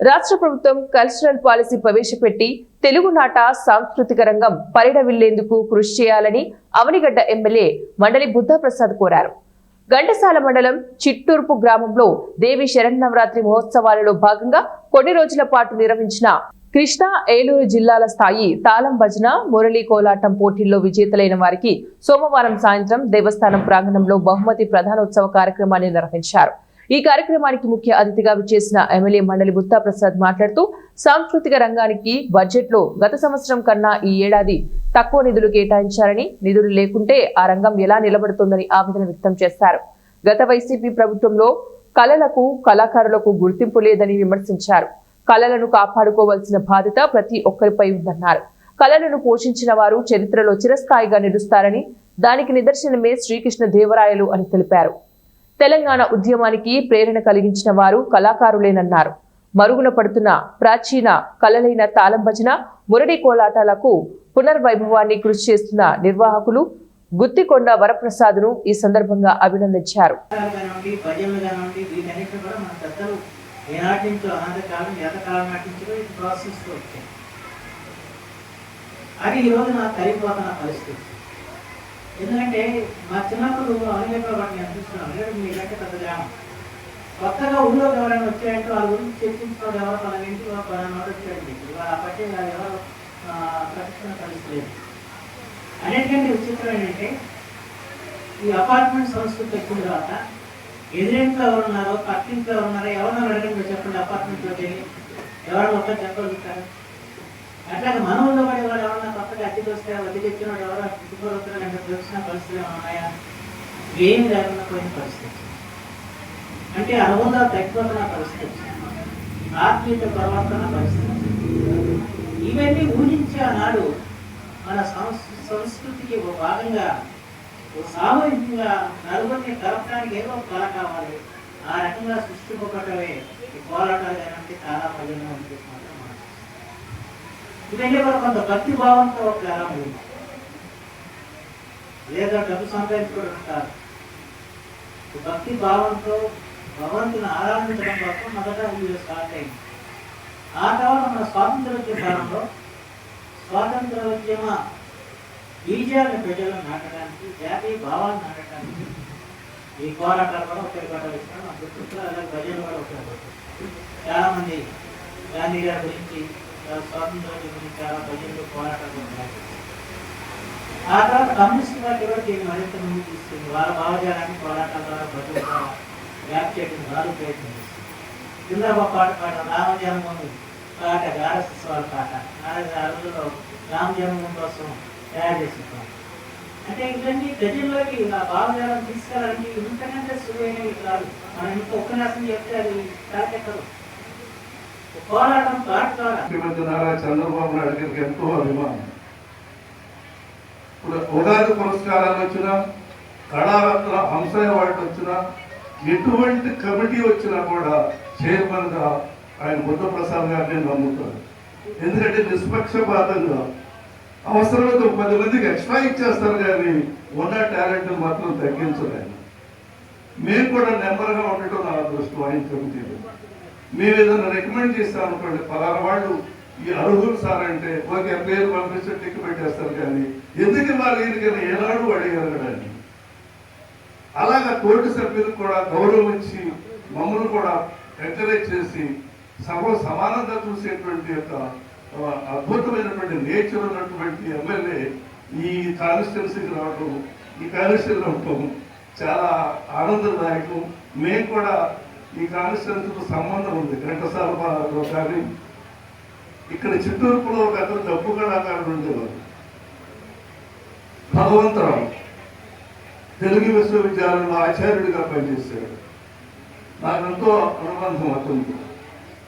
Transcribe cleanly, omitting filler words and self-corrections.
రాష్ట్ర ప్రభుత్వం cultural policy ప్రవేశపెట్టి తెలుగునాట సాంస్కృతిక రంగం పరిడవిల్లేందుకు కృషి చేయాలని అవనిగడ్డ ఎమ్మెల్యే మండలి బుద్ధప్రసాద్ కోరారు. ఘంటసాల మండలం చిట్టూర్పు గ్రామంలో దేవి శరన్నవరాత్రి మహోత్సవాలలో భాగంగా కొన్ని రోజుల పాటు నిర్వహించిన కృష్ణా ఏలూరు జిల్లాల స్థాయి తాళం భజన మురళీ కోలాటం పోటీల్లో విజేతలైన వారికి సోమవారం సాయంత్రం దేవస్థానం ప్రాంగణంలో బహుమతి ప్రధానోత్సవ కార్యక్రమాన్ని నిర్వహించారు. ఈ కార్యక్రమానికి ముఖ్య అతిథిగా విచ్చేసిన ఎమ్మెల్యే మండలి బుద్ధప్రసాద్ మాట్లాడుతూ సాంస్కృతిక రంగానికి బడ్జెట్ లో గత సంవత్సరం కన్నా ఈ ఏడాది తక్కువ నిధులు కేటాయించారని, నిధులు లేకుంటే ఆ రంగం ఎలా నిలబడుతుందని ఆవేదన వ్యక్తం చేశారు. గత వైసీపీ ప్రభుత్వంలో కళలకు కళాకారులకు గుర్తింపు లేదని విమర్శించారు. కళలను కాపాడుకోవాల్సిన బాధ్యత ప్రతి ఒక్కరిపై ఉందన్నారు. కళలను పోషించిన వారు చరిత్రలో చిరస్థాయిగా నిలుస్తారని, దానికి నిదర్శనమే శ్రీకృష్ణ దేవరాయలు అని తెలిపారు. తెలంగాణ ఉద్యమానికి ప్రేరణ కలిగించిన వారు కళాకారులేనన్నారు. మరుగున పడుతున్న ప్రాచీన కళలైన తాళం భజన, మురడి కోలాటాలకు పునర్వైభవాన్ని కృషి చేస్తున్న నిర్వాహకులు గుత్తికొండ వరప్రసాద్ను ఈ సందర్భంగా అభినందించారు. ఎందుకంటే మా చిన్నప్పుడు అవైలబుల్ వాటిని అనిపిస్తున్నాం. మీకంటే పెద్ద గ్రామం కొత్తగా ఊళ్ళోకి ఎవరైనా వచ్చాయంటే వాళ్ళ గురించి చర్చించుకోవడం ఎవరు వాళ్ళ ఇంటికి నోట్ వచ్చాయండి. వాళ్ళ పట్టే ఎవరు ప్రతిష్ఠన కలుస్తలేదు. అన్నిటికంటే విచిత్రం ఏంటంటే ఈ అపార్ట్మెంట్ సంస్కృతి వచ్చిన తర్వాత ఎదురింట్లో ఎవరున్నారో పక్కింట్లో ఎవరున్నారో ఎవరన్నా అడగండి చెప్పండి. అపార్ట్మెంట్లోకి వెళ్ళి ఎవరన్నా ఒక్క చెప్పగలుగుతారు. అట్లాగే మన ఊళ్ళో పడే వాళ్ళు ఎవరన్నా కొత్తగా అద్దెకి వస్తే అద్దెకి వచ్చిన వాడు ఎవరో ఇంటికి తెలిసిన పరిస్థితులు ఏమైనా ఉన్నాయా? ఏం లేకుండా పోయిన పరిస్థితి, అంటే అనుబంధాలు తగ్గిపోతున్న పరిస్థితి, ఆత్మీయత ప్రవర్తన పరిస్థితి, ఇవన్నీ ఊహించి ఆనాడు మన సంస్కృతికి ఒక భాగంగా సామూహికంగా నలుగురిని కలపడానికి ఏదో కళ కావాలి. ఆ రకంగా సృష్టింపబడమే ఈ పోరాటాలు కానీ చాలా ప్రజలు అనిపిస్తున్నారు. ఇదంటే కూడా కొంత భక్తి భావంతో ప్రారంభమైంది. లేదా డబ్బు సంపాదించుకోవడం కాదు, భక్తి భావంతో భగవంతుని ఆరాధించడం కోసం మొదట వీళ్ళు స్టార్ట్ అయింది. ఆ తర్వాత మన స్వాతంత్రోద్యమ కాలంలో స్వాతంత్రోద్యమ బీజాలను ప్రజలను నాటడానికి, జాతీయ భావాలను నాటడానికి ఈ పోరాటాలు కూడా ఉపయోగపడాలి. మా గుర్తులో అలాగే ప్రజలు కూడా ఉపయోగపడతారు. చాలామంది గాంధీ గారి గురించి, స్వాతంత్రోద్యమం గురించి చాలా ప్రజలు పోరాటాలు ఉన్నాయి. ఆ తర్వాత కమ్యూనిస్ట్ పార్టీ కూడా దీన్ని మరింత ముందుకు తీసుకుంది. వాళ్ళ భావజాలాన్ని పోరాటాల ద్వారా ప్రజల ద్వారా వ్యాప్తి చేయడం వారు ప్రయత్నం చేస్తుంది. చంద్రబాబు పాట రామ జన్మభూమి పాట, ఆర్ఎస్ఎస్ వాళ్ళ పాట ఆ రోజుల్లో రామ జన్మభూమి కోసం తయారు చేస్తున్నాం. అంటే ఇవన్నీ ప్రజల్లోకి ఆ భావజాలను తీసుకెళ్ళడానికి ఇంతకంటే సులువైనవి కాదు. మనం ఇంత ఉపన్యాసం చెప్తే అది తాకెక్కదు. పోరాటం పాట ద్వారా నారా చంద్రబాబు నాయుడు గారికి ఎంతో అభిమానం. ఇప్పుడు ఉగాది పురస్కారాలు వచ్చినా, కళారత్న హంస అవార్డు వచ్చినా, ఎటువంటి కమిటీ వచ్చినా కూడా చైర్మన్ గా ఆయన బుద్ధప్రసాద్ గారిని నమ్ముతారు. ఎందుకంటే నిష్పక్షపాతంగా అవసరమైతే 10 మందికి ఎక్స్ట్రా ఇచ్చేస్తారు, కానీ ఉన్న టాలెంట్ మాత్రం తగ్గించలేదు. మేము కూడా నెంబర్గా ఉండటం నా అదృష్టం. ఆయన కమిటీలో మేము ఏదైనా రికమెండ్ చేస్తాం అనుకోండి, పలానా వాళ్ళు ఈ అర్హులు సార్ అంటే ఓకే పేరు పంపిస్తే టిక్ పెట్టేస్తారు, కానీ ఎందుకు వాళ్ళు ఎందుకని ఏనాడు అడిగారు కానీ. అలాగా కోర్టు సభ్యులకు కూడా గౌరవించి మమ్మల్ని కూడా ఎంకరేజ్ చేసి సమానంగా చూసేటువంటి యొక్క అద్భుతమైనటువంటి నేచర్ ఉన్నటువంటి ఎమ్మెల్యే ఈ కాన్స్టిట్యున్సీకి రావడం, ఈ కాన్స్టిట్యున్సీలో ఉండటం చాలా ఆనందదాయకం. మేము కూడా ఈ కాన్స్టిట్యున్సీతో సంబంధం ఉంది. ఘంటసాలలో కానీ ఇక్కడ చిత్తూరుపులో ఒక అతను డబ్బు కళాకారుడు ఉండేవారు, భగవంతరావు. తెలుగు విశ్వవిద్యాలయంలో ఆచార్యుడిగా పనిచేశాడు. నాకు ఎంతో అనుబంధం అతనితో.